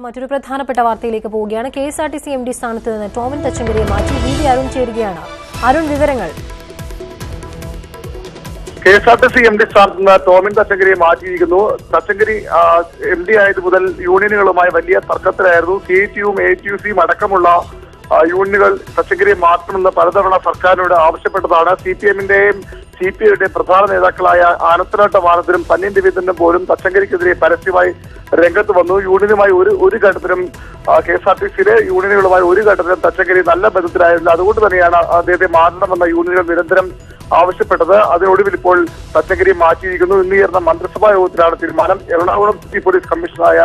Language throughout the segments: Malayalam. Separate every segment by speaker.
Speaker 1: മറ്റൊരു പ്രധാനപ്പെട്ട വാർത്തയിലേക്ക് പോവുകയാണ്. കെഎസ്ആർടിസി എംഡി സ്ഥാനത്ത് നിന്ന് ടോമിൻ തച്ചങ്കരിയെ മാറ്റി വി.വി. അരുൺ ചേരുകയാണ്. അരുൺ, വിവരങ്ങൾ.
Speaker 2: കെഎസ്ആർടിസി എംഡി സ്ഥാനത്ത് നിന്ന് ടോമിൻ തച്ചങ്കരിയെ മാറ്റിയിരിക്കുന്നു. തച്ചങ്കരി എംഡി ആയത് മുതൽ യൂണിയനുകളുമായി വലിയ തർക്കത്തിലായിരുന്നു. സിഐടിയും എഐടിയുസിയും അടക്കമുള്ള യൂണിയനുകൾ തച്ചങ്കരിയെ മാറ്റണമെന്ന് പലതവണ സർക്കാരിനോട് ആവശ്യപ്പെട്ടതാണ്. സിപിഎമ്മിന്റെയും സിപിഐയുടെയും പ്രധാന നേതാക്കളായ ആനത്തനാട്ട വാനത്തിനും പന്നിയൻ രവീന്ദ്രനും പോലും തച്ചങ്കരിക്കെതിരെ പരസ്യമായി രംഗത്ത് വന്നു. യൂണിയനുമായി ഒരു ഘട്ടത്തിലും കെഎസ്ആർടിസിയിലെ യൂണിയനുകളുമായി ഒരു ഘട്ടത്തിലും തച്ചങ്കരി നല്ല ബന്ധത്തിലായിരുന്നില്ല. അതുകൊണ്ട് തന്നെയാണ് അദ്ദേഹത്തെ മാറ്റണമെന്ന യൂണിയനുകൾ നിരന്തരം ആവശ്യപ്പെട്ടത്. അതിനൊടുവിൽ ഇപ്പോൾ തച്ചങ്കരിയെ മാറ്റിയിരിക്കുന്നു. ഇന്ന് ചേർന്ന മന്ത്രിസഭാ യോഗത്തിലാണ് തീരുമാനം. എറണാകുളം സിറ്റി പോലീസ് കമ്മീഷണറായ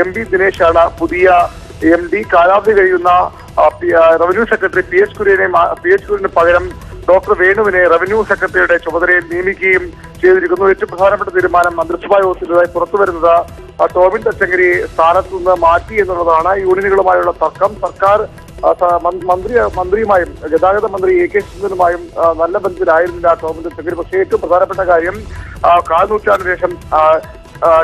Speaker 2: എം.ബി. ദിനേശാണ് പുതിയ എം.ഡി. കാലാവധി കഴിയുന്ന റവന്യൂ സെക്രട്ടറി പി എച്ച് കുര്യന് പകരം ഡോക്ടർ വേണുവിനെ റവന്യൂ സെക്രട്ടറിയുടെ ചുമതലയിൽ നിയമിക്കുകയും ചെയ്തിരിക്കുന്നു. ഏറ്റവും പ്രധാനപ്പെട്ട തീരുമാനം മന്ത്രിസഭാ യോഗത്തിലൂടെ പുറത്തുവരുന്നത് ടോമിൻ തച്ചങ്കരി സ്ഥാനത്ത് നിന്ന് മാറ്റി എന്നുള്ളതാണ്. യൂണിയനുകളുമായുള്ള തർക്കം സർക്കാർ മന്ത്രിയുമായും ഗതാഗത മന്ത്രി എ കെ ശശീന്ദ്രനുമായും നല്ല ബന്ധത്തിലായിരുന്നില്ല ടോമിൻ തച്ചങ്കരി. പക്ഷേ ഏറ്റവും പ്രധാനപ്പെട്ട കാര്യം കാൽനൂറ്റാണ്ടിന് ശേഷം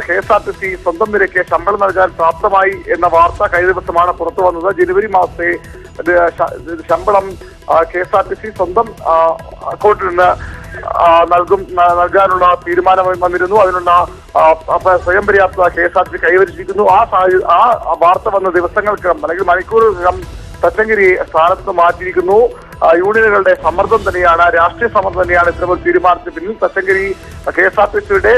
Speaker 2: കെഎസ്ആർടിസി സ്വന്തം നിരക്ക് ശമ്പളം നൽകാൻ പ്രാപ്തമായി എന്ന വാർത്ത കഴിഞ്ഞ ദിവസമാണ് പുറത്തു വന്നത്. ജനുവരി മാസത്തെ ശമ്പളം കെഎസ്ആർടിസി സ്വന്തം അക്കൗണ്ടിൽ നിന്ന് നൽകാനുള്ള തീരുമാനം വന്നിരുന്നു. അതിനുള്ള സ്വയം പര്യാപ്തത കെഎസ്ആർടിസി കൈവരിച്ചിരിക്കുന്നു. ആ വാർത്ത വന്ന ദിവസങ്ങൾക്കകം അല്ലെങ്കിൽ മണിക്കൂറുകൾക്കകം തച്ചങ്കരിയെ സ്ഥാനത്ത് മാറ്റിയിരിക്കുന്നു. യൂണിയനുകളുടെ സമ്മർദ്ദം തന്നെയാണ്, രാഷ്ട്രീയ സമ്മർദ്ദം തന്നെയാണ് ഇത്തരമൊരു തീരുമാനത്തിന് പിന്നിൽ. തച്ചങ്കരി കെഎസ്ആർടിസിയുടെ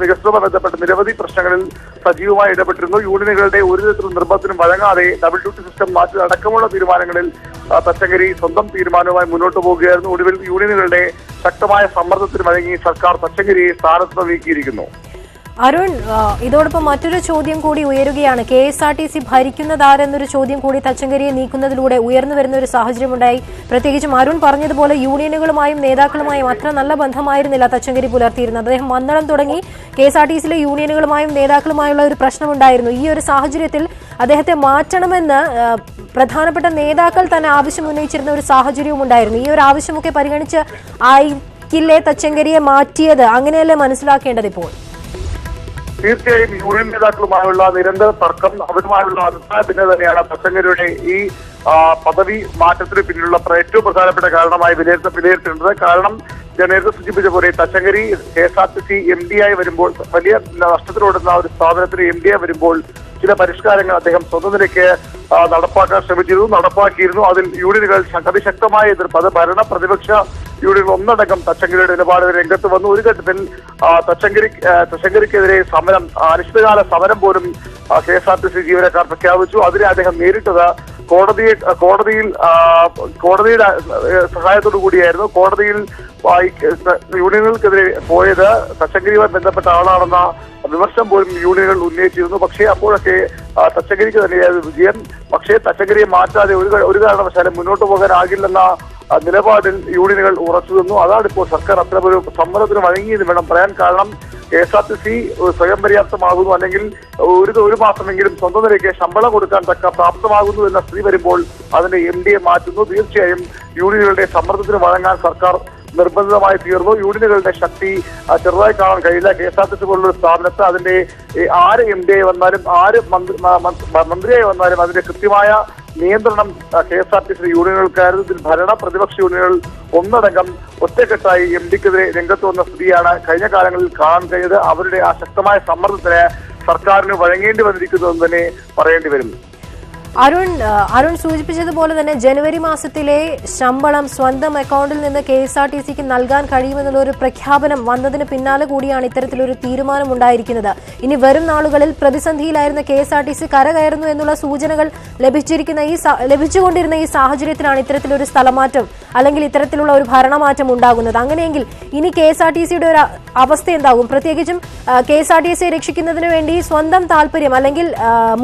Speaker 2: വികസനവുമായി ബന്ധപ്പെട്ട നിരവധി പ്രശ്നങ്ങളിൽ സജീവമായി ഇടപെട്ടിരുന്നു. യൂണിയനുകളുടെ ഒരു തരത്തിലുള്ള നിർബന്ധത്തിനും വഴങ്ങാതെ ഡബിൾ ഡ്യൂട്ടി സിസ്റ്റം മാറ്റി അടക്കമുള്ള തീരുമാനങ്ങളിൽ തച്ചങ്കരി സ്വന്തം തീരുമാനവുമായി മുന്നോട്ട് പോവുകയായിരുന്നു. ഒടുവിൽ യൂണിയനുകളുടെ ശക്തമായ സമ്മർദ്ദത്തിന് വഴങ്ങി സർക്കാർ തച്ചങ്കരിയെ സ്ഥാനത്ത് നീക്കിയിരിക്കുന്നു.
Speaker 1: അരുൺ, ഇതോടൊപ്പം മറ്റൊരു ചോദ്യം കൂടി ഉയരുകയാണ്. കെഎസ്ആർടിസി ഭരിക്കുന്നതാരെന്നൊരു ചോദ്യം കൂടി തച്ചങ്കരിയെ നീക്കുന്നതിലൂടെ ഉയർന്നു വരുന്ന ഒരു സാഹചര്യമുണ്ടായി. പ്രത്യേകിച്ചും അരുൺ പറഞ്ഞതുപോലെ യൂണിയനുകളുമായും നേതാക്കളുമായും അത്ര നല്ല ബന്ധമായിരുന്നില്ല തച്ചങ്കരി പുലർത്തിയിരുന്നത്. അദ്ദേഹം വന്നളം തുടങ്ങി കെഎസ്ആർടിസിയിലെ യൂണിയനുകളുമായും നേതാക്കളുമായുള്ള ഒരു പ്രശ്നമുണ്ടായിരുന്നു. ഈ ഒരു സാഹചര്യത്തിൽ അദ്ദേഹത്തെ മാറ്റണമെന്ന് പ്രധാനപ്പെട്ട നേതാക്കൾ തന്നെ ആവശ്യം ഉന്നയിച്ചിരുന്ന ഒരു സാഹചര്യവും ഉണ്ടായിരുന്നു. ഈ ഒരു ആവശ്യമൊക്കെ പരിഗണിച്ച് ആയിരിക്കില്ലേ തച്ചങ്കരിയെ മാറ്റിയത്? അങ്ങനെയല്ലേ മനസ്സിലാക്കേണ്ടത് ഇപ്പോൾ?
Speaker 2: തീർച്ചയായും യൂണിയൻ നേതാക്കളുമായുള്ള നിരന്തര തർക്കം, അവരുമായുള്ള അഭിപ്രായ ഭിന്നത തന്നെയാണ് തച്ചങ്കരിയുടെ ഈ പദവി മാറ്റത്തിന് പിന്നിലുള്ള ഏറ്റവും പ്രധാനപ്പെട്ട കാരണമായി വിലയിരുത്തേണ്ടത്. കാരണം ഞാൻ നേരത്തെ സൂചിപ്പിച്ച പോലെ തച്ചങ്കരി കെഎസ്ആർടിസി എംഡി ആയി വരുമ്പോൾ, വലിയ നഷ്ടത്തിലോടുന്ന ഒരു സ്ഥാപനത്തിന് എംഡി ആയി വരുമ്പോൾ ചില പരിഷ്കാരങ്ങൾ അദ്ദേഹം സ്വന്തം നിലയ്ക്ക് നടപ്പാക്കാൻ ശ്രമിച്ചിരുന്നു, നടപ്പാക്കിയിരുന്നു. അതിൽ യൂണിയനുകൾ അതിശക്തമായ എതിർപ്പ്, അത് ഭരണ പ്രതിപക്ഷ യൂണിയനുകൾ ഒന്നടങ്കം തച്ചങ്കരിയുടെ നിലപാട് രംഗത്ത് വന്നു. ഒരു ഘട്ടത്തിൽ തച്ചങ്കരിക്കെതിരെ സമരം, അനിശ്ചിതകാല സമരം പോലും കെഎസ്ആർടിസി ജീവനക്കാർ പ്രഖ്യാപിച്ചു. അതിനെ അദ്ദേഹം നേരിട്ടത് കോടതിയുടെ സഹായത്തോടു കൂടിയായിരുന്നു. കോടതിയിൽ യൂണിയനുകൾക്കെതിരെ പോയത് തച്ചങ്കരിയുമായി ബന്ധപ്പെട്ട ആളാണെന്ന വിമർശനം പോലും യൂണിയനുകൾ ഉന്നയിച്ചിരുന്നു. പക്ഷേ അപ്പോഴൊക്കെ തച്ചങ്കരിക്ക് തന്നെയായിരുന്നു വിജയം. പക്ഷേ തച്ചങ്കരിയെ മാറ്റാതെ ഒരു കാരണവശാലും മുന്നോട്ട് പോകാനാകില്ലെന്ന നിലപാടിൽ യൂണിയനുകൾ ഉറച്ചു നിന്നു. അതാണ് ഇപ്പോൾ സർക്കാർ അത്തരമൊരു സമ്മർദ്ദത്തിന് വഴങ്ങിയെന്ന് വേണം പറയാൻ. കാരണം കെഎസ്ആർടിസി സ്വയം പര്യാപ്തമാകുന്നു, അല്ലെങ്കിൽ ഒരു മാസമെങ്കിലും സ്വന്തം നിലയ്ക്ക് ശമ്പളം കൊടുക്കാൻ തക്ക പ്രാപ്തമാകുന്നു എന്ന സ്ഥിതി വരുമ്പോൾ അതിന്റെ എംഡിയെ മാറ്റുന്നു. തീർച്ചയായും യൂണിയനുകളുടെ സമ്മർദ്ദത്തിന് വഴങ്ങാൻ സർക്കാർ നിർബന്ധിതമായി തീർന്നു. യൂണിയനുകളുടെ ശക്തി ചെറുതായി കാണാൻ കഴിയില്ല. കെഎസ്ആർടിസി പോലുള്ള സ്ഥാപനത്ത് അതിന്റെ ആര് എംഡിയായി വന്നാലും ആര് മന്ത്രിയായി വന്നാലും അതിന്റെ കൃത്യമായ നിയന്ത്രണം കെഎസ്ആർടിസി യൂണിയനുകൾക്കായിരുന്നു. ഇതിൽ ഭരണ പ്രതിപക്ഷ യൂണിയനുകൾ ഒന്നടങ്കം ഒറ്റക്കെട്ടായി എംഡിക്കെതിരെ രംഗത്ത് വന്ന സ്ഥിതിയാണ് കഴിഞ്ഞ കാലങ്ങളിൽ കാണാൻ കഴിഞ്ഞത്. അവരുടെ ആ ശക്തമായ സമ്മർദ്ദത്തിന് സർക്കാരിന് വഴങ്ങേണ്ടി വന്നിരിക്കുന്നതെന്ന് തന്നെ പറയേണ്ടി വരും.
Speaker 1: അരുൺ സൂചിപ്പിച്ചതുപോലെ തന്നെ ജനുവരി മാസത്തിലെ ശമ്പളം സ്വന്തം അക്കൗണ്ടിൽ നിന്ന് കെഎസ്ആർടിസിക്ക് നൽകാൻ കഴിയുമെന്നുള്ള ഒരു പ്രഖ്യാപനം വന്നതിന് പിന്നാലെ കൂടിയാണ് ഇത്തരത്തിലൊരു തീരുമാനം ഉണ്ടായിരിക്കുന്നത്. വരും നാളുകളിൽ പ്രതിസന്ധിയിലായിരുന്ന കെഎസ്ആർടിസി കരകയറുന്നു എന്നുള്ള സൂചനകൾ ലഭിച്ചുകൊണ്ടിരുന്ന ഈ സാഹചര്യത്തിലാണ് ഇത്തരത്തിലൊരു സ്ഥലമാറ്റം അല്ലെങ്കിൽ ഇത്തരത്തിലുള്ള ഒരു ഭരണമാറ്റം ഉണ്ടാകുന്നത്. അങ്ങനെയെങ്കിൽ ഇനി കെഎസ്ആർടിസിയുടെ ഒരു അവസ്ഥ എന്താകും? പ്രത്യേകിച്ചും കെഎസ്ആർടിസിയെ രക്ഷിക്കുന്നതിന് വേണ്ടി സ്വന്തം താല്പര്യം അല്ലെങ്കിൽ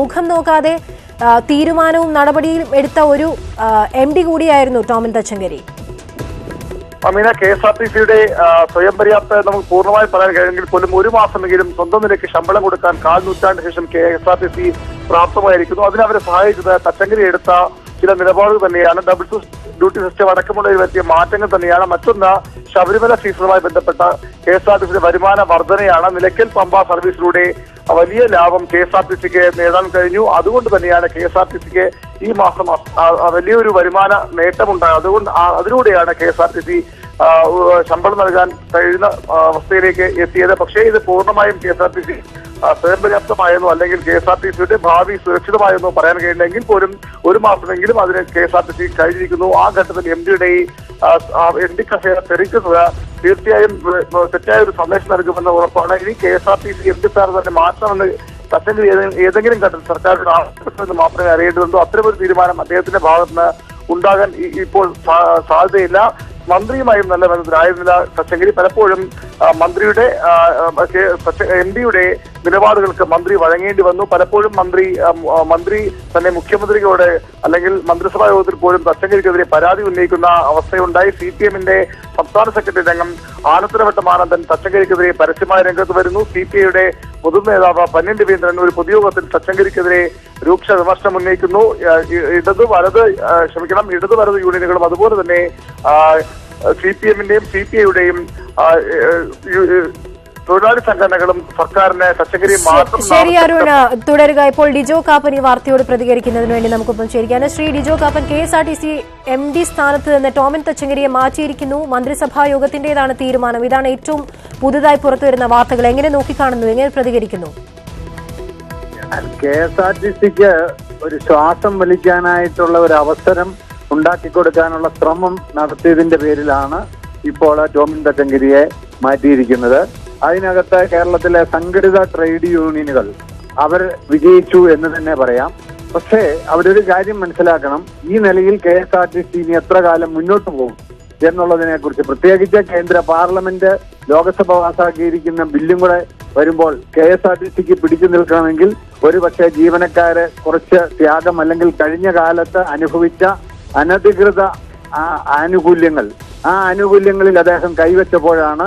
Speaker 1: മുഖം നോക്കാതെ തീരുമാനവും നടപടിയും എടുത്ത ഒരു എംഡി കൂടിയായിരുന്നു ടോമിൻ തച്ചങ്കരി.
Speaker 2: അമീന, കെഎസ്ആർടിസിയുടെ സ്വയം പര്യാപ്തത നമുക്ക് പൂർണ്ണമായി പറയാൻ കഴിയുമെങ്കിൽ പോലും ഒരു മാസമെങ്കിലും സ്വന്തം നിലയ്ക്ക് ശമ്പളം കൊടുക്കാൻ കാൽനൂറ്റാണ്ടിന് ശേഷം കെഎസ്ആർടിസി പ്രാപ്തമായിരിക്കുന്നു. അതിനവരെ സഹായിച്ചത് തച്ചങ്കരി എടുത്ത ചില നിലപാടുകൾ തന്നെയാണ്. ഡബിൾ ഡ്യൂട്ടി സിസ്റ്റം അടക്കമുള്ളതിൽ വരുത്തിയ മാറ്റങ്ങൾ തന്നെയാണ്. മറ്റൊന്ന് ശബരിമല സീസണുമായി ബന്ധപ്പെട്ട കെഎസ്ആർടിസിയുടെ വരുമാന വർധനയാണ്. നിലയ്ക്കൽ പമ്പ സർവീസിലൂടെ വലിയ ലാഭം KSRTCക്ക് നേടാൻ കഴിഞ്ഞു. അതുകൊണ്ട് തന്നെയാണ് KSRTCക്ക് ഈ മാസം വലിയൊരു വരുമാന നേട്ടമുണ്ടായത്. അതുകൊണ്ട് അതിലൂടെയാണ് KSRTC ശമ്പളം നൽകാൻ കഴിയുന്ന അവസ്ഥയിലേക്ക് എത്തിയത്. പക്ഷേ ഇത് പൂർണ്ണമായും KSRTC സ്വയം പര്യാപ്തമായെന്നോ അല്ലെങ്കിൽ KSRTCയുടെ ഭാവി സുരക്ഷിതമായെന്നോ പറയാൻ കഴിയില്ലെങ്കിൽ പോലും ഒരു മാസമെങ്കിലും അതിന് KSRTC കഴിഞ്ഞിരിക്കുന്നു. ആ ഘട്ടത്തിൽ MD കസേര തെറിക്കുന്നത് തീർച്ചയായും തെറ്റായ ഒരു സന്ദേശം നൽകുമെന്ന ഉറപ്പാണ്. ഇനി KSRTC MD സ്ഥാനം തന്നെ മാറ്റണമെന്ന് തച്ചങ്കരി ഏതെങ്കിലും ഘട്ടത്തിൽ സർക്കാരിനോട് ആവശ്യപ്പെട്ടെന്ന് മാത്രമേ അറിയേണ്ടതുള്ളൂ. അത്തരമൊരു തീരുമാനം അദ്ദേഹത്തിന്റെ ഭാഗത്തുനിന്ന് ഉണ്ടാകാൻ ഇപ്പോൾ സാധ്യതയില്ല. മന്ത്രിയുമായും നല്ല ബന്ധത്തിലായിരുന്നില്ല തച്ചങ്കരി. പലപ്പോഴും മന്ത്രിയുടെ MDയുടെ നിലപാടുകൾക്ക് മന്ത്രി വഴങ്ങേണ്ടി വന്നു. പലപ്പോഴും മന്ത്രി തന്നെ മുഖ്യമന്ത്രിയോട് അല്ലെങ്കിൽ മന്ത്രിസഭാ യോഗത്തിൽ പോലും തച്ചങ്കരിക്കെതിരെ പരാതി ഉന്നയിക്കുന്ന അവസ്ഥയുണ്ടായി. CPMന്റെ സംസ്ഥാന സെക്രട്ടറി രംഗം ആനത്തലവട്ടം ആനന്ദൻ തച്ചങ്കരിക്കെതിരെ പരസ്യമായ രംഗത്ത് വരുന്നു. CPIയുടെ മുതിർന്ന നേതാവ് പന്ന്യൻ രവീന്ദ്രൻ ഒരു പൊതുയോഗത്തിൽ തച്ചങ്കരിക്കെതിരെ രൂക്ഷ വിമർശനം ഉന്നയിക്കുന്നു. ഇടത് വലത് യൂണിയനുകളും അതുപോലെ തന്നെ CPMന്റെയും CPIയുടെയും തൊഴിലാളി സംഘടനകളും സർക്കാരിനെ തച്ചങ്കരിയെ മാത്രം.
Speaker 1: ശരി അരുൺ, തുടരുക. ഇപ്പോൾ ഡിജോ കാപ്പൻ ഈ വാർത്തയോട് പ്രതികരിക്കുന്നതിന് വേണ്ടി നമുക്കൊപ്പം ചേരുകയാണ്. ശ്രീ ഡിജോ കാപ്പൻ, KSRTC MD സ്ഥാനത്ത് നിന്ന് ടോമിൻ തച്ചങ്കരിയെ മാറ്റിയിരിക്കുന്നു. മന്ത്രിസഭാ യോഗത്തിന്റേതാണ് തീരുമാനം. ഇതാണ് ഏറ്റവും പുതുതായി പുറത്തുവരുന്ന വാർത്തകൾ. എങ്ങനെ നോക്കിക്കാണുന്നു, എങ്ങനെ പ്രതികരിക്കുന്നു?
Speaker 3: KSRTCക്ക് ഒരു ശ്വാസം വലിക്കാനായിട്ടുള്ള ഒരു അവസരം ഉണ്ടാക്കിക്കൊടുക്കാനുള്ള ശ്രമം നടത്തിയതിന്റെ പേരിലാണ് ഇപ്പോൾ ടോമിൻ തച്ചങ്കരിയെ മാറ്റിയിരിക്കുന്നത്. അതിനകത്ത് കേരളത്തിലെ സംഘടിത ട്രേഡ് യൂണിയനുകൾ അവർ വിജയിച്ചു എന്ന് തന്നെ പറയാം. പക്ഷേ അവരൊരു കാര്യം മനസ്സിലാക്കണം, ഈ നിലയിൽ KSRTC ഇനി എത്ര കാലം മുന്നോട്ട് പോകും എന്നുള്ളതിനെ കുറിച്ച്, പ്രത്യേകിച്ച് കേന്ദ്ര പാർലമെന്റ് ലോകസഭ പാസാക്കിയിരിക്കുന്ന ബില്ലും കൂടെ വരുമ്പോൾ KSRTCക്ക് പിടിച്ചു നിൽക്കണമെങ്കിൽ ഒരുപക്ഷെ ജീവനക്കാരെ കുറച്ച് ത്യാഗം അല്ലെങ്കിൽ കഴിഞ്ഞ കാലത്ത് അനുഭവിച്ച അനധികൃത ആനുകൂല്യങ്ങളിൽ അദ്ദേഹം കൈവച്ചപ്പോഴാണ്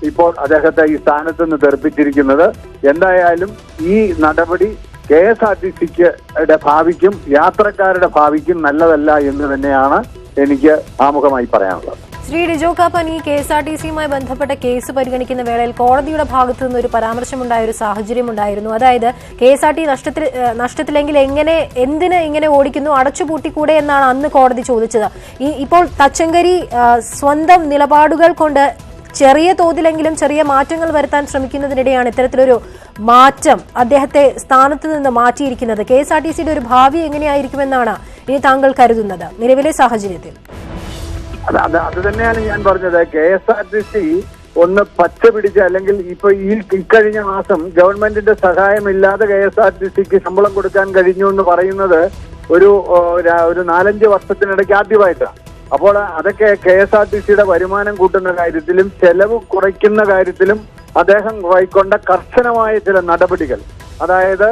Speaker 3: ഇപ്പോൾ അദ്ദേഹത്തെ ഈ സ്ഥാനത്ത് നിന്ന് തെറിപ്പിച്ചിരിക്കുന്നത്. എന്തായാലും ഈ നടപടി KSRTCയുടെ ഭാവിക്കും യാത്രക്കാരുടെ ഭാവിക്കും നല്ലതല്ല എന്ന് തന്നെയാണ് എനിക്ക് ആമുഖമായി പറയാനുള്ളത്.
Speaker 1: ശ്രീ ഡിജോ കാപ്പൻ, ഈ KSRTCയുമായി ബന്ധപ്പെട്ട കേസ് പരിഗണിക്കുന്ന വേളയിൽ കോടതിയുടെ ഭാഗത്തു നിന്ന് ഒരു പരാമർശമുണ്ടായ ഒരു സാഹചര്യം ഉണ്ടായിരുന്നു. അതായത് KSRTC നഷ്ടത്തിലെങ്കിൽ എന്തിന് ഇങ്ങനെ ഓടിക്കുന്നു, അടച്ചുപൂട്ടിക്കൂടെ എന്നാണ് അന്ന് കോടതി ചോദിച്ചത്. ഇപ്പോൾ തച്ചങ്കരി സ്വന്തം നിലപാടുകൾ കൊണ്ട് ചെറിയ തോതിലെങ്കിലും ചെറിയ മാറ്റങ്ങൾ വരുത്താൻ ശ്രമിക്കുന്നതിനിടെയാണ് ഇത്തരത്തിലൊരു മാറ്റം അദ്ദേഹത്തെ സ്ഥാനത്ത് നിന്ന് മാറ്റിയിരിക്കുന്നത്. KSRTCയുടെ ഒരു ഭാവി എങ്ങനെയായിരിക്കുമെന്നാണ് ഇനി താങ്കൾ കരുതുന്നത് നിലവിലെ സാഹചര്യത്തിൽ?
Speaker 3: അത് തന്നെയാണ് ഞാൻ പറഞ്ഞത്. KSRTC ഒന്ന് പച്ച പിടിച്ച് അല്ലെങ്കിൽ ഇപ്പൊ ഇക്കഴിഞ്ഞ മാസം ഗവൺമെന്റിന്റെ സഹായമില്ലാതെ KSRTCക്ക് ശമ്പളം കൊടുക്കാൻ കഴിഞ്ഞു എന്ന് പറയുന്നത് ഒരു 4-5 വർഷത്തിനിടയ്ക്ക് ആദ്യമായിട്ടാണ്. അപ്പോൾ അതൊക്കെ KSRTCയുടെ വരുമാനം കൂട്ടുന്ന കാര്യത്തിലും ചെലവ് കുറയ്ക്കുന്ന കാര്യത്തിലും അദ്ദേഹം കൈക്കൊണ്ട കർശനമായ ചില നടപടികൾ, അതായത്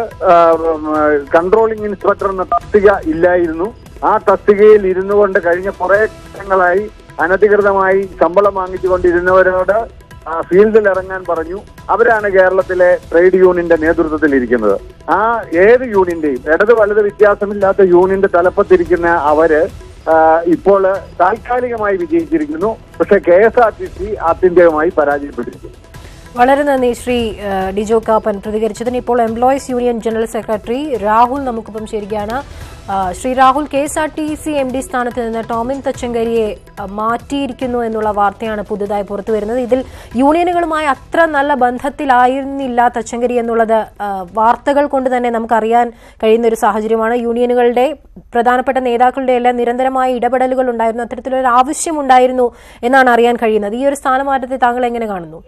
Speaker 3: കൺട്രോളിംഗ് ഇൻസ്പെക്ടർ എന്ന തസ്തിക ഇല്ലായിരുന്നു. ആ തസ്തികയിൽ ഇരുന്നു കൊണ്ട് കഴിഞ്ഞ കുറെ കാലങ്ങളായി അനധികൃതമായി ശമ്പളം വാങ്ങിച്ചുകൊണ്ടിരുന്നവരോട് ഫീൽഡിൽ ഇറങ്ങാൻ പറഞ്ഞു. അവരാണ് കേരളത്തിലെ ട്രേഡ് യൂണിയന്റെ നേതൃത്വത്തിൽ ഇരിക്കുന്നത്. ആ ഏത് യൂണിയന്റെയും ഇടത് വലത് വ്യത്യാസമില്ലാത്ത യൂണിയന്റെ തലപ്പത്തിരിക്കുന്ന അവര് ഇപ്പോൾ താൽക്കാലികമായി വിജയിച്ചിരിക്കുന്നു. പക്ഷെ KSRTC ആത്യന്തികമായി പരാജയപ്പെട്ടിരിക്കുന്നു.
Speaker 1: വളരെ നന്ദി ശ്രീ ഡിജോ കാപ്പൻ പ്രതികരിച്ചതിന്. ഇപ്പോൾ employees union general secretary Rahul നമുക്കൊപ്പം ചേരുകയാണ്. ശ്രീ രാഹുൽ, KSRTC MD സ്ഥാനത്ത് നിന്ന് ടോമിൻ തച്ചങ്കരിയെ മാറ്റിയിരിക്കുന്നു എന്നുള്ള വാർത്തയാണ് പുതുതായി പുറത്തുവരുന്നത്. ഇതിൽ യൂണിയനുകളുമായി അത്ര നല്ല ബന്ധത്തിലായിരുന്നില്ല തച്ചങ്കരി എന്നുള്ളത് വാർത്തകൾ കൊണ്ട് തന്നെ നമുക്കറിയാൻ കഴിയുന്ന ഒരു സാഹചര്യമാണ്. യൂണിയനുകളുടെ പ്രധാനപ്പെട്ട നേതാക്കളുടെ എല്ലാം നിരന്തരമായ ഇടപെടലുകൾ ഉണ്ടായിരുന്നു, അത്തരത്തിലൊരു ആവശ്യമുണ്ടായിരുന്നു എന്നാണ് അറിയാൻ കഴിയുന്നത്. ഈ ഒരു സ്ഥാനമാറ്റത്തെ താങ്കൾ എങ്ങനെ കാണുന്നു?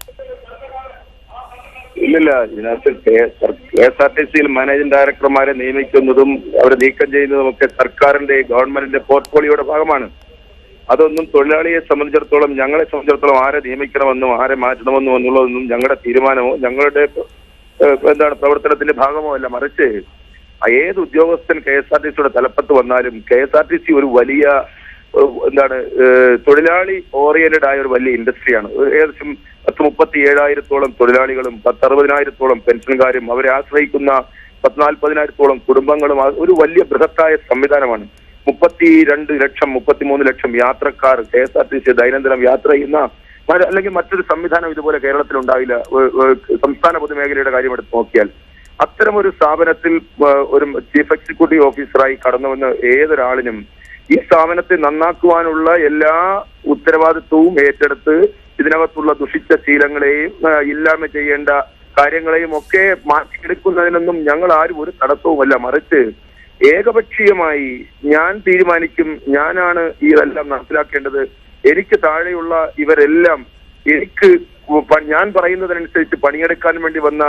Speaker 4: ഇല്ലില്ല, ഇതിനകത്ത് KSRTCയിൽ മാനേജിംഗ് ഡയറക്ടർമാരെ നിയമിക്കുന്നതും അവരെ നീക്കം ചെയ്യുന്നതും ഒക്കെ സർക്കാരിന്റെ ഗവൺമെന്റിന്റെ പോർട്ട്ഫോളിയോയുടെ ഭാഗമാണ്. അതൊന്നും തൊഴിലാളിയെ സംബന്ധിച്ചിടത്തോളം, ഞങ്ങളെ സംബന്ധിച്ചിടത്തോളം ആരെ നിയമിക്കണമെന്നും ആരെ മാറ്റണമെന്നും എന്നുള്ളതൊന്നും ഞങ്ങളുടെ തീരുമാനമോ ഞങ്ങളുടെ പ്രവർത്തനത്തിന്റെ ഭാഗമോ അല്ല. മറിച്ച് ഏത് ഉദ്യോഗസ്ഥൻ KSRTCയുടെ തലപ്പത്ത് വന്നാലും KSRTC ഒരു വലിയ തൊഴിലാളി ഓറിയന്റഡ് ആയ ഒരു വലിയ ഇൻഡസ്ട്രിയാണ്. ഏകദേശം 37,000-ഓളം തൊഴിലാളികളും 60,000-ഓളം പെൻഷൻകാരും അവരെ ആശ്രയിക്കുന്ന 40,000-ഓളം കുടുംബങ്ങളും ഒരു വലിയ ബൃഹത്തായ സംവിധാനമാണ്. 32 ലക്ഷം 33 ലക്ഷം യാത്രക്കാർ KSRTC ദൈനംദിനം യാത്ര ചെയ്യുന്ന അല്ലെങ്കിൽ മറ്റൊരു സംവിധാനം ഇതുപോലെ കേരളത്തിൽ ഉണ്ടാവില്ല. സംസ്ഥാന പൊതുമേഖലയുടെ കാര്യം എടുത്ത് നോക്കിയാൽ അത്തരമൊരു സ്ഥാപനത്തിൽ ഒരു ചീഫ് എക്സിക്യൂട്ടീവ് ഓഫീസറായി കടന്നു വന്ന ഏതൊരാളിനും ഈ സ്ഥാപനത്തെ നന്നാക്കുവാനുള്ള എല്ലാ ഉത്തരവാദിത്വവും ഏറ്റെടുത്ത് ഇതിനകത്തുള്ള ദുഷിച്ച ശീലങ്ങളെയും ഇല്ലായ്മ ചെയ്യേണ്ട കാര്യങ്ങളെയും ഒക്കെ മാറ്റിയെടുക്കുന്നതിനൊന്നും ഞങ്ങൾ ആരും ഒരു തടസ്സവുമല്ല. മറിച്ച് ഏകപക്ഷീയമായി ഞാൻ തീരുമാനിക്കും, ഞാനാണ് ഇതെല്ലാം നടപ്പിലാക്കേണ്ടത്, എനിക്ക് താഴെയുള്ള ഇവരെല്ലാം എനിക്ക് ഞാൻ പറയുന്നതിനനുസരിച്ച് പണിയെടുക്കാൻ വേണ്ടി വന്ന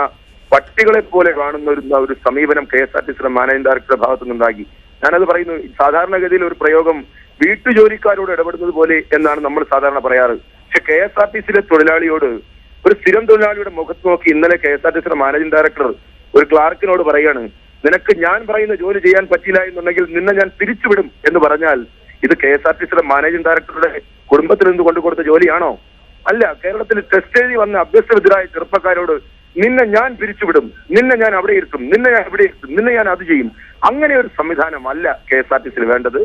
Speaker 4: പട്ടികളെ പോലെ കാണുന്ന ഒരു സമീപനം KSRTCയുടെ മാനേജിംഗ് ഡയറക്ടറുടെ ഭാഗത്തു നിന്നുണ്ടാക്കി. ഞാനത് പറയുന്നു, സാധാരണഗതിയിൽ ഒരു പ്രയോഗം വീട്ടുജോലിക്കാരോട് ഇടപെടുന്നത് പോലെ എന്നാണ് നമ്മൾ സാധാരണ പറയാറ്. പക്ഷെ KSRTCയിലെ തൊഴിലാളിയോട്, ഒരു സ്ഥിരം തൊഴിലാളിയുടെ മുഖത്ത് നോക്കി ഇന്നലെ KSRTCയുടെ മാനേജിംഗ് ഡയറക്ടർ ഒരു ക്ലാർക്കിനോട് പറയാണ്, നിനക്ക് ഞാൻ പറയുന്ന ജോലി ചെയ്യാൻ പറ്റില്ല എന്നുണ്ടെങ്കിൽ നിന്നെ ഞാൻ പിരിച്ചുവിടും എന്ന് പറഞ്ഞാൽ ഇത് KSRTCയുടെ മാനേജിംഗ് ഡയറക്ടറുടെ കുടുംബത്തിൽ നിന്ന് കൊണ്ടുകൊടുത്ത ജോലിയാണോ? അല്ല. കേരളത്തിൽ ടെസ്റ്റ് എഴുതി വന്ന അഭ്യസ്തവിദ്യരായ ചെറുപ്പക്കാരോട് നിന്നെ ഞാൻ പിരിച്ചുവിടും, നിന്നെ ഞാൻ അവിടെ ഇരുത്തും, നിന്നെ ഞാൻ ഇവിടെ ഇരുത്തും, നിന്നെ ഞാൻ അത് ചെയ്യും, അങ്ങനെ ഒരു സംവിധാനമല്ല KSRTCയിൽ വേണ്ടത്.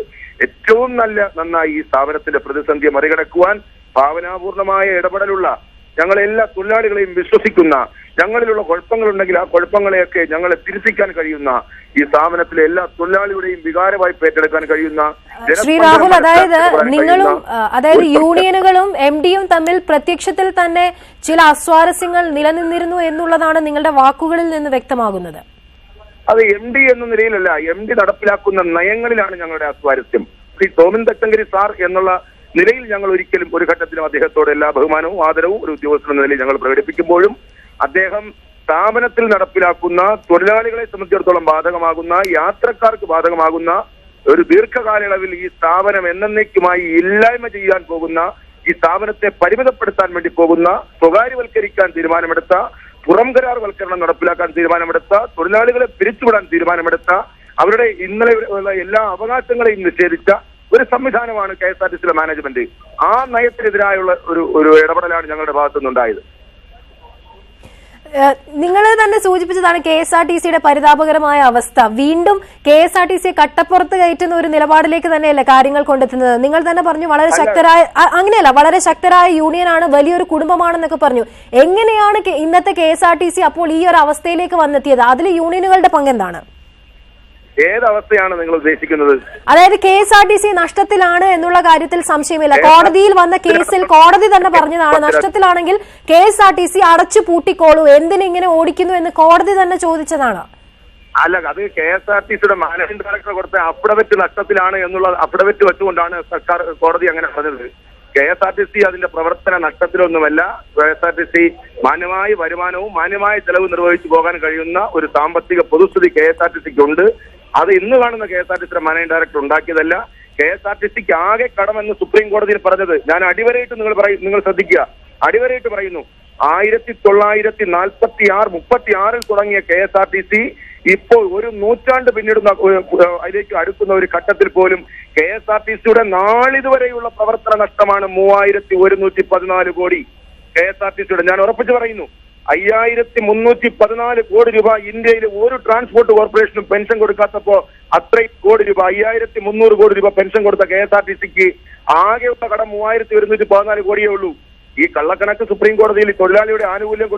Speaker 4: ഏറ്റവും നന്നായി ഈ സ്ഥാപനത്തിന്റെ പ്രതിസന്ധിയെ മറികടക്കുവാൻ ഭാവനാപൂർണമായ ഇടപെടലുള്ള, ഞങ്ങളെല്ലാ തൊഴിലാളികളെയും വിശ്വസിക്കുന്ന, ഞങ്ങളിലുള്ള കുഴപ്പങ്ങളുണ്ടെങ്കിൽ ആ കുഴപ്പങ്ങളെയൊക്കെ ഞങ്ങളെ തിരുത്തിക്കാൻ കഴിയുന്ന, ഈ സ്ഥാപനത്തിലെ എല്ലാ തൊഴിലാളികളുടെയും വികാരമായി ഏറ്റെടുക്കാൻ കഴിയുന്ന
Speaker 1: ശ്രീ രാഹുൽ, അതായത് യൂണിയനുകളും MDയും തമ്മിൽ പ്രത്യക്ഷത്തിൽ തന്നെ ചില അസ്വാരസ്യങ്ങൾ നിലനിന്നിരുന്നു എന്നുള്ളതാണ് നിങ്ങളുടെ വാക്കുകളിൽ നിന്ന് വ്യക്തമാകുന്നത്.
Speaker 4: അത് MD എന്ന നിലയിലല്ല, MD നടപ്പിലാക്കുന്ന നയങ്ങളിലാണ് ഞങ്ങളുടെ അസ്വാരസ്യം. ശ്രീ ടോമിൻ തച്ചങ്കരി സാർ എന്നുള്ള നിലയിൽ ഞങ്ങൾ ഒരിക്കലും ഒരു ഘട്ടത്തിലും അദ്ദേഹത്തോട് എല്ലാ ബഹുമാനവും ആദരവും ഒരു ഉദ്യോഗസ്ഥൻ എന്ന നിലയിൽ ഞങ്ങൾ പ്രകടിപ്പിക്കുമ്പോഴും അദ്ദേഹം സ്ഥാപനത്തിൽ നടപ്പിലാക്കുന്ന തൊഴിലാളികളെ സംബന്ധിച്ചിടത്തോളം ബാധകമാകുന്ന, യാത്രക്കാർക്ക് ബാധകമാകുന്ന ഒരു ദീർഘകാലയളവിൽ ഈ സ്ഥാപനം എന്നേക്കുമായി ഇല്ലായ്മ ചെയ്യാൻ പോകുന്ന, ഈ സ്ഥാപനത്തെ പരിമിതപ്പെടുത്താൻ വേണ്ടി പോകുന്ന, സ്വകാര്യവൽക്കരിക്കാൻ തീരുമാനമെടുത്ത, പുറം കരാർവൽക്കരണം നടപ്പിലാക്കാൻ തീരുമാനമെടുത്ത, തൊഴിലാളികളെ പിരിച്ചുവിടാൻ തീരുമാനമെടുത്ത, അവരുടെ ഇന്നലെ എല്ലാ അവകാശങ്ങളെയും നിഷേധിച്ച ഒരു സംവിധാനമാണ് KSRTCയിലെ മാനേജ്മെന്റ്. ആ നയത്തിനെതിരായുള്ള ഒരു ഇടപെടലാണ് ഞങ്ങളുടെ ഭാഗത്തുനിന്നുണ്ടായത്.
Speaker 1: നിങ്ങൾ തന്നെ സൂചിപ്പിച്ചതാണ് KSRTCയുടെ പരിതാപകരമായ അവസ്ഥ. വീണ്ടും KSRTCയെ കട്ടപ്പുറത്ത് കയറ്റുന്ന ഒരു നിലപാടിലേക്ക് തന്നെയല്ലേ കാര്യങ്ങൾ കൊണ്ടെത്തുന്നത്? നിങ്ങൾ തന്നെ പറഞ്ഞു വളരെ ശക്തരായ, അങ്ങനെയല്ല, വളരെ ശക്തരായ യൂണിയനാണ്, വലിയൊരു കുടുംബമാണെന്നൊക്കെ പറഞ്ഞു. എങ്ങനെയാണ് ഇന്നത്തെ KSRTC അപ്പോൾ ഈ ഒരു അവസ്ഥയിലേക്ക് വന്നെത്തിയത്? അതിൽ യൂണിയനുകളുടെ പങ്കെന്താണ്?
Speaker 4: ഏതവസ്ഥയാണ് നിങ്ങൾ ഉദ്ദേശിക്കുന്നത്?
Speaker 1: അതായത് KSRTC നഷ്ടത്തിലാണ് എന്നുള്ള കാര്യത്തിൽ സംശയമില്ല. കോടതിയിൽ വന്ന കേസിൽ കോടതി തന്നെ പറഞ്ഞതാണ്, നഷ്ടത്തിലാണെങ്കിൽ KSRTC അടച്ചു പൂട്ടിക്കോളൂ, എന്തിനിങ്ങനെ ഓടിക്കുന്നു എന്ന് കോടതി തന്നെ ചോദിച്ചതാണ്.
Speaker 4: അല്ല, അത് KSRTCയുടെ മാനേജിംഗ് ഡയറക്ടർ കൊടുത്ത അഫിഡവിറ്റ് നഷ്ടത്തിലാണ് എന്നുള്ള അഫിഡവിറ്റ് വെച്ചുകൊണ്ടാണ് സർക്കാർ കോടതി അങ്ങനെ പറഞ്ഞത്. KSRTC അതിന്റെ പ്രവർത്തന നഷ്ടത്തിലൊന്നുമല്ല. KSRTC മാന്യമായ വരുമാനവും മാന്യമായ ചെലവ് നിർവഹിച്ചു പോകാൻ കഴിയുന്ന ഒരു സാമ്പത്തിക പൊതുസ്ഥിതി KSRTCക്ക് ഉണ്ട്. അത് ഇന്ന് കാണുന്ന KSRTCയുടെ മാനേജിംഗ് ഡയറക്ടർ ഉണ്ടാക്കിയതല്ല. KSRTCക്ക് ആകെ കടമെന്ന് സുപ്രീം കോടതിയിൽ പറഞ്ഞത്, ഞാൻ അടിവരയിട്ട് നിങ്ങൾ ശ്രദ്ധിക്കുക, അടിവരയിട്ട് പറയുന്നു, 1946 തുടങ്ങിയ KSRTC ഇപ്പോൾ ഒരു നൂറ്റാണ്ട് പിന്നിടുന്ന അതിലേക്ക് അടുക്കുന്ന ഒരു ഘട്ടത്തിൽ പോലും KSRTCയുടെ നാളിതുവരെയുള്ള പ്രവർത്തന നഷ്ടമാണ് 3114 കോടി. KSRTCയുടെ, ഞാൻ ഉറപ്പിച്ചു പറയുന്നു, 5314 കോടി രൂപ ഇന്ത്യയിൽ ഒരു ട്രാൻസ്പോർട്ട് കോർപ്പറേഷനും പെൻഷൻ കൊടുക്കാത്തപ്പോ അത്രയും കോടി രൂപ, 5300 കോടി രൂപ പെൻഷൻ കൊടുത്ത KSRTCക്ക് ആകെയുള്ള കടം 3114 കോടിയേ ഉള്ളൂ. ഈ കള്ളക്കണക്ക് സുപ്രീം കോടതിയിൽ തൊഴിലാളിയുടെ ആനുകൂല്യം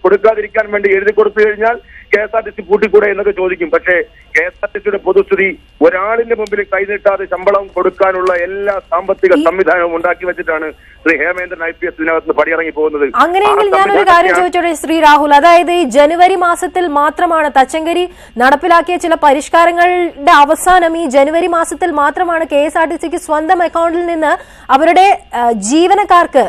Speaker 4: കൊടുക്കാതിരിക്കാൻ വേണ്ടി എഴുതി കൊടുത്തു കഴിഞ്ഞാൽ KSRTC പൂട്ടിക്കൂടെ എന്നൊക്കെ ചോദിക്കും. പക്ഷേ KSRTCയുടെ പൊതുസ്ഥിതി ഒരാളിന്റെ മുമ്പിൽ കൈനീട്ടാതെ ശമ്പളം കൊടുക്കാനുള്ള എല്ലാ സാമ്പത്തിക സംവിധാനവും ഉണ്ടാക്കി വെച്ചിട്ടാണ് ശ്രീ ഹേമേന്ദ്രൻ IPS ഇതിനകത്ത് പടിയിറങ്ങി പോകുന്നത്.
Speaker 1: അങ്ങനെയെങ്കിൽ ഞാനൊരു കാര്യം ചോദിച്ചോട്ടെ ശ്രീ രാഹുൽ, അതായത് ഈ ജനുവരി മാസത്തിൽ മാത്രമാണ് തച്ചങ്കരി നടപ്പിലാക്കിയ ചില പരിഷ്കാരങ്ങളുടെ അവസാനം ഈ ജനുവരി മാസത്തിൽ മാത്രമാണ് KSRTCക്ക് സ്വന്തം അക്കൗണ്ടിൽ നിന്ന് അവരുടെ ജീവനക്കാർക്ക്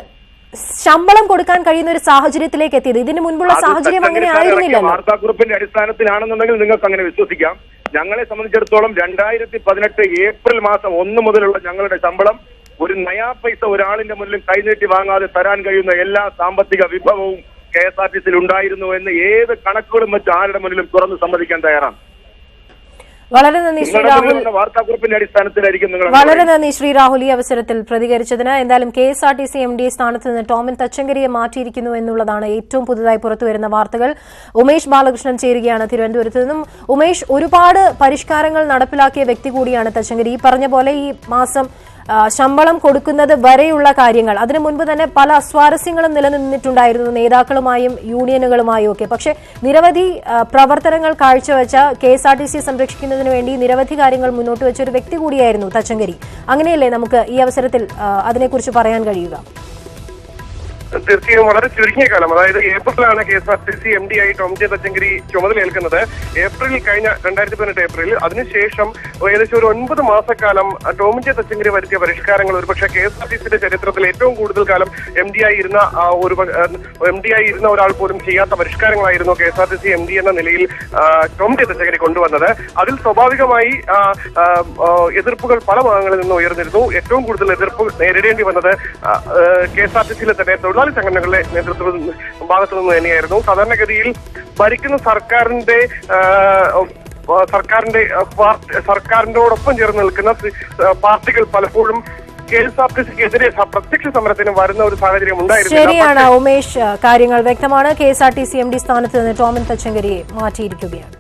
Speaker 1: ശമ്പളം കൊടുക്കാൻ കഴിയുന്ന ഒരു സാഹചര്യത്തിലേക്ക് എത്തിയത്. ഇതിന് മുൻപുള്ള സാഹചര്യം അങ്ങനെ ആയിരുന്നില്ല.
Speaker 4: വാർത്താക്കുറിപ്പിന്റെ അടിസ്ഥാനത്തിലാണെന്നുണ്ടെങ്കിൽ നിങ്ങൾക്ക് അങ്ങനെ വിശ്വസിക്കാം. ഞങ്ങളെ സംബന്ധിച്ചിടത്തോളം 2018 ഏപ്രിൽ മാസം 1 മുതലുള്ള ഞങ്ങളുടെ ശമ്പളം ഒരു നയാ പൈസ ഒരാളിന്റെ മുന്നിലും കൈനീട്ടി വാങ്ങാതെ തരാൻ കഴിയുന്ന എല്ലാ സാമ്പത്തിക വിഭവവും KSRTCയിൽ ഉണ്ടായിരുന്നു എന്ന് ഏത് കണക്കുകളും വെച്ച് ആരുടെ മുന്നിലും തുറന്ന് സമ്മതിക്കാൻ തയ്യാറാണ്.
Speaker 1: വളരെ നന്ദി ശ്രീ രാഹുൽ.
Speaker 4: വാർത്താക്കുറിപ്പിന്റെ അടിസ്ഥാനത്തിലായിരിക്കും നിങ്ങൾ.
Speaker 1: വളരെ നന്ദി ശ്രീ രാഹുൽ ഈ അവസരത്തിൽ പ്രതികരിച്ചതിന്. എന്തായാലും KSRTC MD സ്ഥാനത്ത് നിന്ന് ടോമിൻ തച്ചങ്കരിയെ മാറ്റിയിരിക്കുന്നു എന്നുള്ളതാണ് ഏറ്റവും പുതുതായി പുറത്തുവരുന്ന വാർത്തകൾ. ഉമേഷ് ബാലകൃഷ്ണൻ ചേരുകയാണ് തിരുവനന്തപുരത്ത് നിന്നും. ഉമേഷ്, ഒരുപാട് പരിഷ്കാരങ്ങൾ നടപ്പിലാക്കിയ വ്യക്തി കൂടിയാണ് തച്ചങ്കരി. ഈ പറഞ്ഞ പോലെ ഈ മാസം ശമ്പളം കൊടുക്കുന്നത് വരെയുള്ള കാര്യങ്ങൾ. അതിനു മുൻപ് തന്നെ പല അസ്വാരസ്യങ്ങളും നിലനിന്നിട്ടുണ്ടായിരുന്നു നേതാക്കളുമായും യൂണിയനുകളുമായും ഒക്കെ. പക്ഷേ നിരവധി പ്രവർത്തനങ്ങൾ കാഴ്ചവെച്ച KSRTC സംരക്ഷിക്കുന്നതിന് വേണ്ടി നിരവധി കാര്യങ്ങൾ മുന്നോട്ട് വെച്ച ഒരു വ്യക്തി കൂടിയായിരുന്നു തച്ചങ്കരി. അങ്ങനെയല്ലേ നമുക്ക് ഈ അവസരത്തിൽ അതിനെക്കുറിച്ച് പറയാൻ കഴിയുക?
Speaker 5: തീർച്ചയായും വളരെ ചുരുങ്ങിയ കാലം, അതായത് ഏപ്രിലാണ് KSRTC MD ആയി ടോം ജെ തച്ചങ്കരി ചുമതലയേൽക്കുന്നത്. കഴിഞ്ഞ 2018 ഏപ്രിലിൽ. അതിനുശേഷം ഏകദേശം ഒരു 9 മാസക്കാലം ടോം ജെ തച്ചങ്കരി വരുത്തിയ പരിഷ്കാരങ്ങൾ ഒരുപക്ഷെ KSRTCയുടെ ചരിത്രത്തിൽ ഏറ്റവും കൂടുതൽ കാലം MD ആയി ഇരുന്ന ഒരാൾ പോലും ചെയ്യാത്ത പരിഷ്കാരങ്ങളായിരുന്നു KSRTC MD എന്ന നിലയിൽ ടോം ജെ തച്ചങ്കരി കൊണ്ടുവന്നത്. അതിൽ സ്വാഭാവികമായി എതിർപ്പുകൾ പല ഭാഗങ്ങളിൽ നിന്ന് ഉയർന്നിരുന്നു. ഏറ്റവും കൂടുതൽ എതിർപ്പ് നേരിടേണ്ടി വന്നത് KSRTCയിലെ തന്നെ തൊഴിലാളി സംഘടനകളുടെ ഭാഗത്തു നിന്ന് തന്നെയായിരുന്നു. സാധാരണഗതിയിൽ ഭരിക്കുന്ന സർക്കാരിനോടൊപ്പം ചേർന്ന് നിൽക്കുന്ന പാർട്ടികൾ പലപ്പോഴും KSRTCക്കെതിരെ പ്രത്യക്ഷ സമരത്തിന് വരുന്ന ഒരു സാഹചര്യം ഉണ്ടായിരുന്നു.
Speaker 1: ശരിയാണ് ഉമേഷ്, കാര്യങ്ങൾ വ്യക്തമാണ്. KSRTC MD സ്ഥാനത്ത് നിന്ന് ടോമിൻ തച്ചങ്കരിയെ മാറ്റിയിരിക്കുകയാണ്.